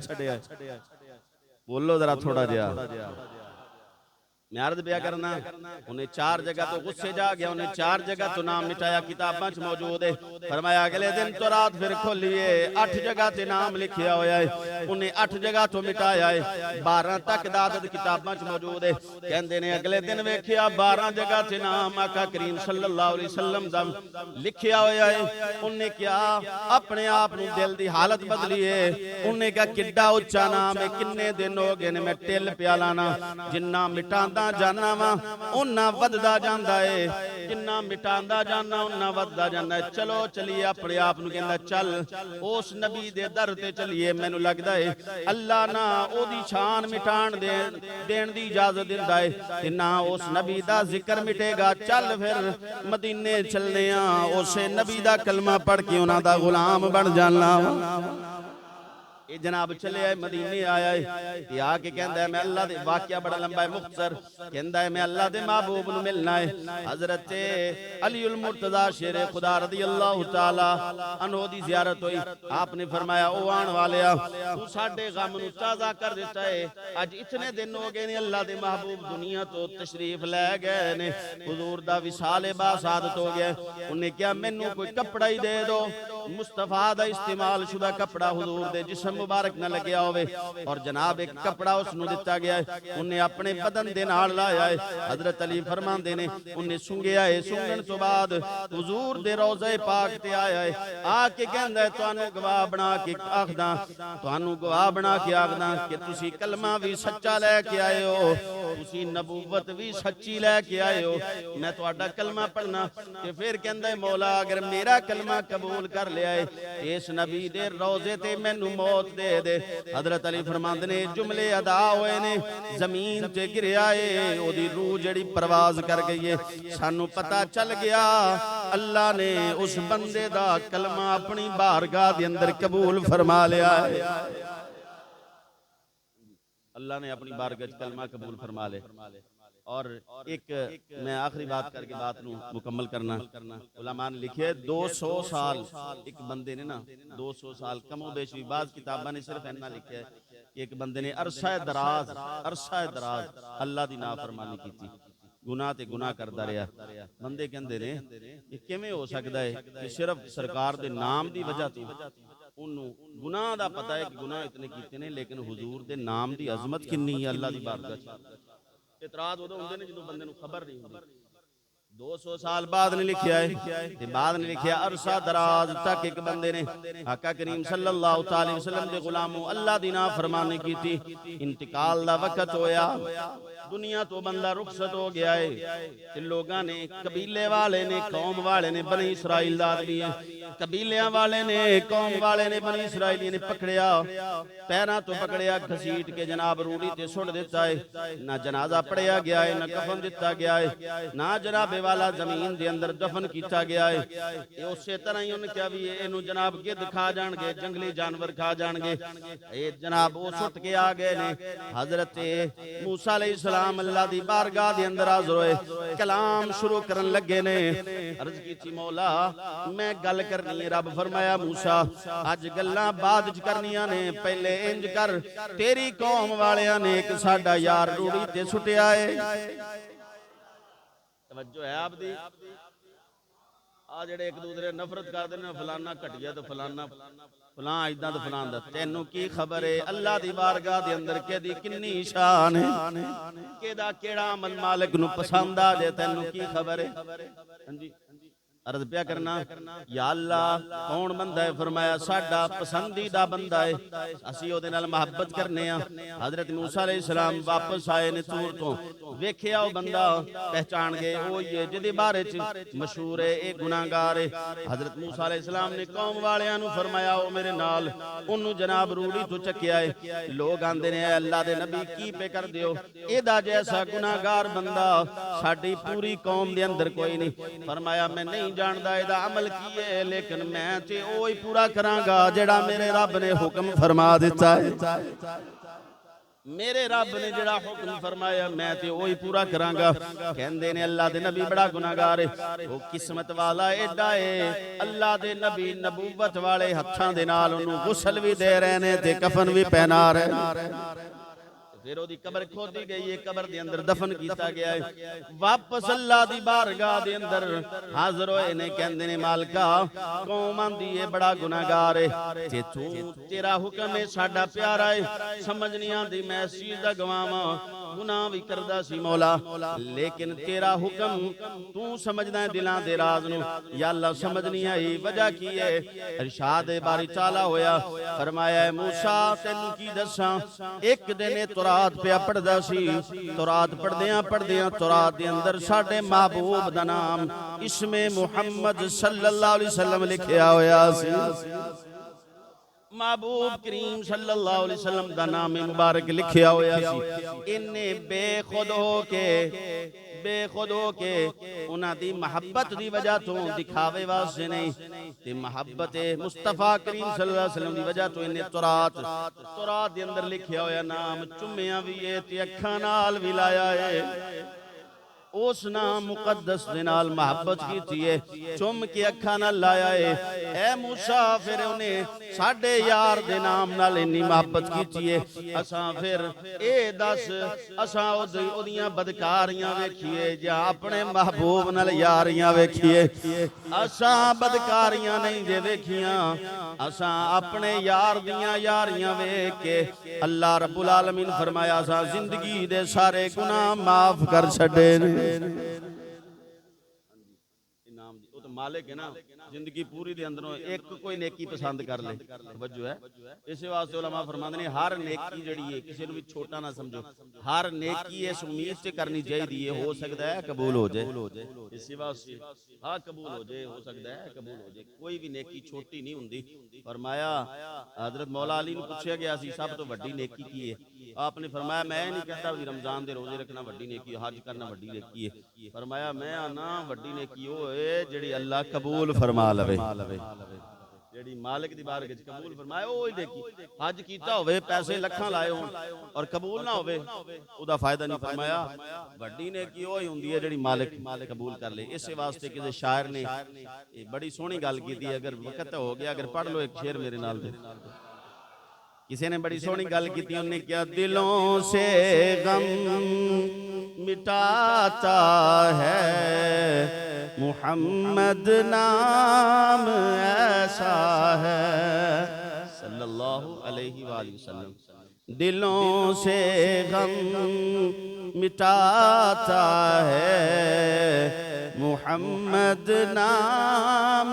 S1: बोलो जरा थोड़ा जिहा मैं अर्ज बिया करना। उन्हें 4 जगह तो गुस्से जा गया, उन्हें 4 जगह तो नाम मिटाया, किताबां च मौजूद है। फरमाया अगले दिन तो रात फिर खोलिए, 8 जगह ते नाम लिखिया होया है, उन्हें 8 जगह तो मिटाया है, 12 तक दा अदद किताबां च मौजूद है। कहंदे ने अगले दिन वेखिया 12 जगह ते नाम आका करीम सल्लल्लाहु अलैहि वसल्लम दा लिखिया होया है। उन्हें क्या अपने आप नूं दिल दी हालत बदली है, उन्हें क्या किड्डा उच्चा नाम है, किन्ने दिन हो गए ने मैं टिल पिया लाना, जिन्ना मिटांदा जाना वा उन्ना वधदा जांदा है, जिन्ना मिटांदा जाना उन्ना वधदा जांदा है। चलो चलिए, अपने आप नूं कहंदा चल उस नबी दे दर ते चलिए, मैनूं लगदा है अल्लाह ना ओदी शान मिटाण देण दी इजाजत दिंदा है, ते ना उस नबी दा जिक्र मिटेगा। चल फिर मदीने चलने आ, उस नबी दा कलमा पढ़ के उन्हां दा गुलाम बन जाना। ये जनाब चले आए मदीने आया है आके कहंदा है मैं अल्लाह दे वाकया बड़ा लंबा है मुख्तसर कहंदा है मैं अल्लाह दे महबूब नु मिलना है हजरत अली उल मुर्तजा शेर खुदा रज़ी अल्लाह तआला अन्हु दी ज़ियारत हुई आपने फरमाया ओ आने वालेया तू साडे गम नु ताज़ा कर देता है अज इतने दिन हो गए ने अल्लाह दे महबूब दुनिया तो तशरीफ ले गए ने हुजूर दा विसाल बासादत हो गया उन्हें क्या मैनू कोई कपड़ा ही दे दो मुस्तफा दा इस्तेमाल शुदा कपड़ा हुजूर दे जिस्म मुबारक न लग्या होवे और जनाब एक कपड़ा उसनु दिता गया है उन्हें अपने बदन दे नाल लाया है हजरत अली फरमांदे ने उन्हें सुंघिया है सुंघण तो बाद हुजूर दे रोज़े पाक ते आया है आके कहंदा है तुहानू गवाह बना के आखदा तुहानू गवाह बना के आखदा कि तुसी कलमा भी सच्चा लेके आए हो तुसी नबूवत भी सच्ची लेके आए हो मैं तुहाडा कलमा पढ़ना ते फिर कहंदा है मौला अगर मेरा कलमा कबूल कर लिया है इस नबी दे रोज़े ते मैनू मौत दे दे हजरत अली फरमांदे ने जुमले अदा होए ने जमीन ते गिरया है ओदी रूह जड़ी परवाज कर गई है सानू पता चल गया अल्लाह ने उस बंदे दा कलमा अपनी बारगाह दे अंदर कबूल फरमा लिया है अल्लाह ने अपनी बारगाह च कलमा कबूल फरमा ले और एक मैं आखिरी बात करके बात नू मुकम्मल करना उलमा ने लिखे 200 साल एक बंदे ने ना 200 साल कमो बेश भी बाज़ किताबा ने सिर्फ इन्ना लिखा है कि एक बंदे ने अरसा दराज अल्लाह दी नाफरमानी की थी गुनाह ते गुनाह करता रहा बंदे कहंदे ने ये किवें हो सकदा है कि सिर्फ सरकार दे नाम दी वजह तो उन्होंने गुनाह दा पता है कि गुनाह इतने कीते ने लेकिन हुजूर दे नाम दी अजमत किन्नी है अल्लाह दी बारगाह इतराज उदों हुंदे ने जदों बंदे नूं खबर नहीं हुंदी 200 साल बाद ने लिखा है ते बाद ने लिखा अरसा दराज तक एक बंदे ने आका करीम सल्लल्लाहु अलैहि वसल्लम दे गुलामों अल्लाह दी नाफरमानी की थी इंतकाल दा वक्त होया दुनिया तो बंदा रुखसत हो गया है ते लोगां ने कबीले वाले ने कौम वाले ने बनी इसराइल दा आदमी है कबीलियां वाले ने कौम वाले ने बनी इसराइली ने पकड़िया पैरां तो पकड़िया घसीट के जनाब रूड़ी ते सुट दिता है ना जनाजा पढ़िया गया है ना कफन दिता गया है ना जनाबे वाला जमीन दे अंदर दफन किया गया है उस तरह ही उन्हें क्या भी इनू जनाब गिद्ध खा जाएंगे जंगली जानवर खा जाएंगे ये जनाब वो सुट के आ गए ने हजरत मूसा अलैहिस्सलाम अल्लाह दी बारगाह दे अंदर हाज़िर होए कलाम शुरू करन लगे ने अर्ज की मौला मैं गल करनी है रब फरमाया मूसा अज गल्लां बाद च करनियां ने पहले इंज कर तेरी कौम वालियां ने एक साडा यार रूड़ी ते सुटिया है तवज्जो है आप दी आ जेड़े एक दूसरे नफरत करते हैं फलाना घटिया तो फलाना फलां इदां तो फलां दा तैनू की खबर है अल्लाह दी बारगाह दे अंदर केदी किन्नी शान है केदा केड़ा अमल मालिक नू पसंद आ जाए तैनू की खबर है हां जी अर्ज पिया करना या अल्लाह कौन बंदा है फरमाया साडा पसंदीदा बंदा है असी ओदे नाल मोहब्बत करने आ हजरत मूसा अलैहिस्सलाम वापस आए ने तूर तो वेखिया ओ बंदा पहचान गए ओ ये जिदे बारे च मशहूर है ए गुनाहगार है हजरत मूसा अलैहिस्सलाम ने कौम वालियां नु फरमाया ओ मेरे नाल ओनू जनाब रूड़ी तो चकिया है लोग आंदे ने अल्लाह दे नबी की पे कर दियो एदा जैसा गुनाहगार बंदा साडी पूरी कौम दे अंदर कोई नहीं फरमाया मैं नहीं जानदा एदा अमल की है लेकिन मैं ते ओही पूरा करांगा जेड़ा मेरे रब ने हुक्म फरमा दिता है मेरे रब ने जेड़ा हुक्म फरमाया मैं ते ओही पूरा करांगा कहंदे ने अल्लाह दे नबी बड़ा गुनाहगार है वो किस्मत वाला एडा है अल्लाह दे नबी नबूवत वाले हत्थां दे नाल ओनू गुसल भी दे रहे ने ते कफन भी पहना रहे फिर ओदी कब्र खोदी गई है कब्र दे अंदर दफन किया गया है वापस अल्लाह दी बारगाह दे अंदर हाजिर होए ने कहंदे ने मालिका कौम आंदी है बड़ा गुनाहगार है जे तू तेरा हुक्म है साडा प्यारा है समझ नहीं आंदी मैं इस चीज दा गवावां गुनाह भी करदा सी मौला लेकिन तेरा हुक्म तू समझदा है दिलां दे राज नु या अल्लाह समझ नहीं आई वजह की है इरशाद बारी चाला होया फरमाया है मूसा तैनू की दसां एक दिन तौरात पे पढ़दा सी तौरात पढ़दियां तौरात दे अंदर साडे महबूब दा नाम इसमें मुहम्मद सल्लल्लाहु अलैहि वसल्लम लिखिया होया सी महबूब करीम सल्लल्लाहु अलैहि वसल्लम दा नाम मुबारक लिखिया होया सी इन्ने बेखुद हो के बेखुद हो के उन्हां दी मुहब्बत दी वजह तो दिखावे वास्ते नहीं ते मुहब्बत मुस्तफा करीम सल्लल्लाहु अलैहि वसल्लम दी वजह तो इन्हें तौरात दे अंदर लिखिया होया नाम चुम्मिया भी है ते अखां नाल भी लाया है उस नाम मुकद्दस दे नाल मोहब्बत कीती है चुम के अखां नाल लाया है ए मूसा फिर उन्हें साडे यार दे नाम नाल इन्नी मोहब्बत कीती है असां फिर ए दस असां ओदियां बदकारियां वेखिए या अपने महबूब नाल यारियां वेखिए असां बदकारियां नहीं जे वेखियां असां अपने यार दियां यारियां वेख के अल्लाह रब्बुल आलमीन फरमाया असां जिंदगी दे सारे गुनाह माफ कर छड्डे ने मालिक है ना जिंदगी पूरी दे अंदरों एक कोई नेकी पसंद कर ले वजह है इस वास्ते उलमा फरमाते हैं हर नेकी जड़ी है किसी को भी छोटा ना समझो हर नेकी इस उम्मीद से करनी चाहिए हो सकता है कबूल हो जाए इसी वास्ते हाँ कबूल हो जाए हो सकता है कबूल हो जाए कोई भी नेकी छोटी नहीं हुंदी फरमाया हजरत मौला अली ने पूछा गया सी सब तो वड्डी नेकी की है आपने फरमाया मैं नहीं कहता भी रमजान दे रोजे रखना वड्डी नेकी हज करना वड्डी नेकी है फरमाया मैं आना वड्डी नेकी वो है जिहड़ी अल्लाह कबूल फरमा लवे जेड़ी मालिक दी बारगाह विच कबूल फरमाए ओही नेकी हज कीता होवे पैसे लखां लाए होण और कबूल ना होवे ओदा फायदा नहीं फरमाया वड्डी नेकी ओही हुंदी है जेड़ी मालिक कबूल कर ले इस वास्ते किसी शायर ने बड़ी सोहनी गल कीती अगर वक्त हो गया अगर पढ़ लो एक शेर मेरे नाल किसी ने बड़ी सोहनी गल की उन्हें क्या दिलों से गम मिटाता है मुहम्मद नाम ऐसा है सल्लल्लाहु अलैहि वसल्लम दिलों से गम मिटाता है मुहम्मद नाम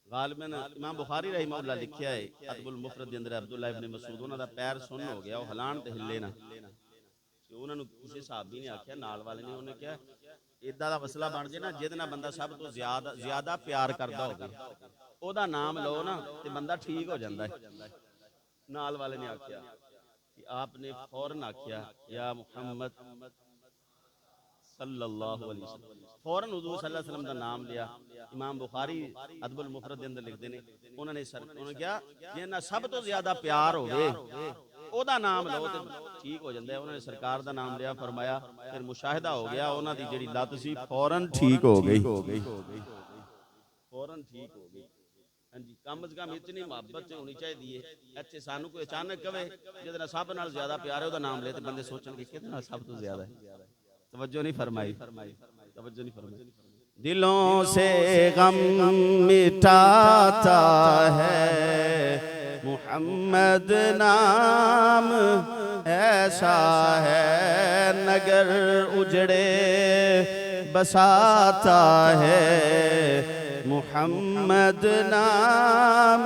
S1: गालिबन इमाम बुखारी रहमहुल्लाह लिखिया है अदबुल मुफरद दे अंदर अब्दुल्लाह इब्न मसूद उन्हां दा पैर सुन हो गया वो हलान ते हिले ना ते उन्हां नु किसी सहाबी ने आख्या नाल वाले ने उन्हें क्या इदा दा मसला बन जे ना जिहदे नाल बंदा सब तो ज्यादा प्यार करदा होवे ओदा नाम लो ना ते बंदा ठीक हो जांदा है नाल वाले ने आख्या कि आपने फौरन आख्या या मुहम्मद सल्लल्लाहु अलैहि वसल्लम फौरन हुजूर सल्लल्लाहु अलैहि वसल्लम दा नाम लिया इमाम बुखारी अदबुल मुफरद दे अंदर लिखदे ने उन्होंने क्या जिन्ना सब तो ज्यादा प्यार होवे ओदा नाम लो ते ठीक हो जांदा है उन्होंने सरकार दा नाम लिया फरमाया फिर मुशाहिदा हो गया उन्हां दी जेड़ी लत सी फौरन ठीक हो गई फौरन ठीक हो गई हां जी कम से कम इतनी मोहब्बत होनी चाहिए अच्छे सानू कोई अचानक कहे जिहदे नाल सब नाल ज्यादा प्यार है ओदा नाम ले ते बंदे सोचण कि किहदे नाल सब तो ज्यादा है तवज्जो नहीं फरमाई तवज्जो नहीं फरमाई दिलों से गम मिटाता है मुहम्मद नाम ऐसा है नगर उजड़े बसाता है मुहम्मद नाम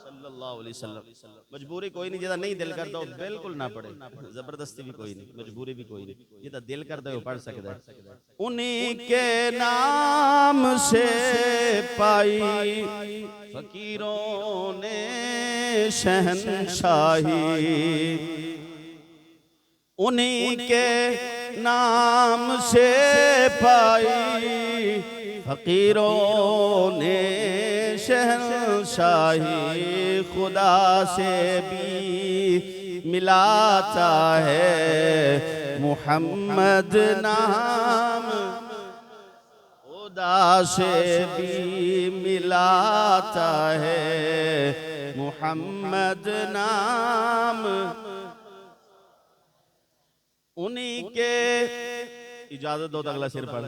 S1: सल्लल्लाहु अलैहि वसल्लम मजबूरी कोई नहीं जिहदा नहीं दिल करता बिल्कुल ना पढ़े जबरदस्ती भी कोई नहीं मजबूरी भी कोई नहीं जिहदा दिल करता वो पढ़ सकता है उन्हीं के नाम से पाई फकीरों ने शहंशाही उन्हीं के नाम से पाई फकीरों ने शहंशाही खुदा से भी मिलाता है मुहम्मद नाम खुदा से भी मिलाता है मुहम्मद नाम उन्हीं के इजाजत दो तो अगला सिर पढ़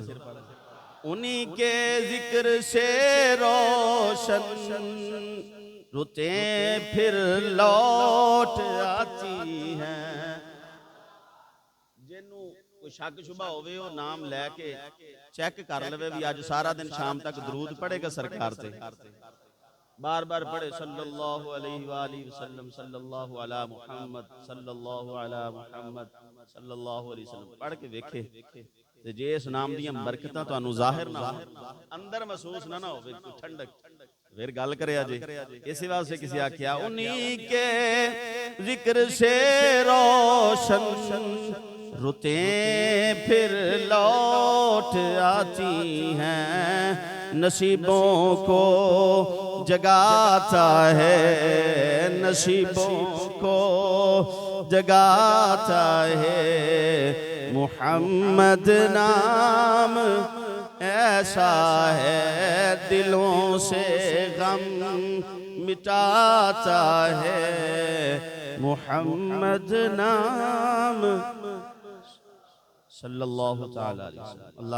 S1: उन्हीं के जिक्र से रोशन रुतें फिर लौट आती हैं जिन्हों कोई शक शुबा होवे वो नाम लैके चेक कर लवे भी आज सारा दिन शाम तक दरूद पढ़ेगा सरकार से बार बार पढ़े सल्लल्लाहु अलैहि वसल्लम सल्लल्लाहु अला मुहम्मद सल्लल्लाहु अला मुहम्मद सल्लल्लाहु अलैहि वसल्लम पढ़ के वेखे ते जे इस नाम दी बरकतां तुहानू जाहिर ना हो अंदर महसूस ना होवे कोई ठंडक फिर गल करे जे इस वास्ते किसी आख्या उन्हीं के जिक्र से रोशन रुतें फिर लौट आती हैं, नसीबों को जगाता है, नसीबों को जगाता है। मुहम्मद नाम ऐसा है दिलों से गम मिटाता है। मुहम्मद नाम सल्लल्लाहु तआला अलैहि वसल्लम। अल्लाह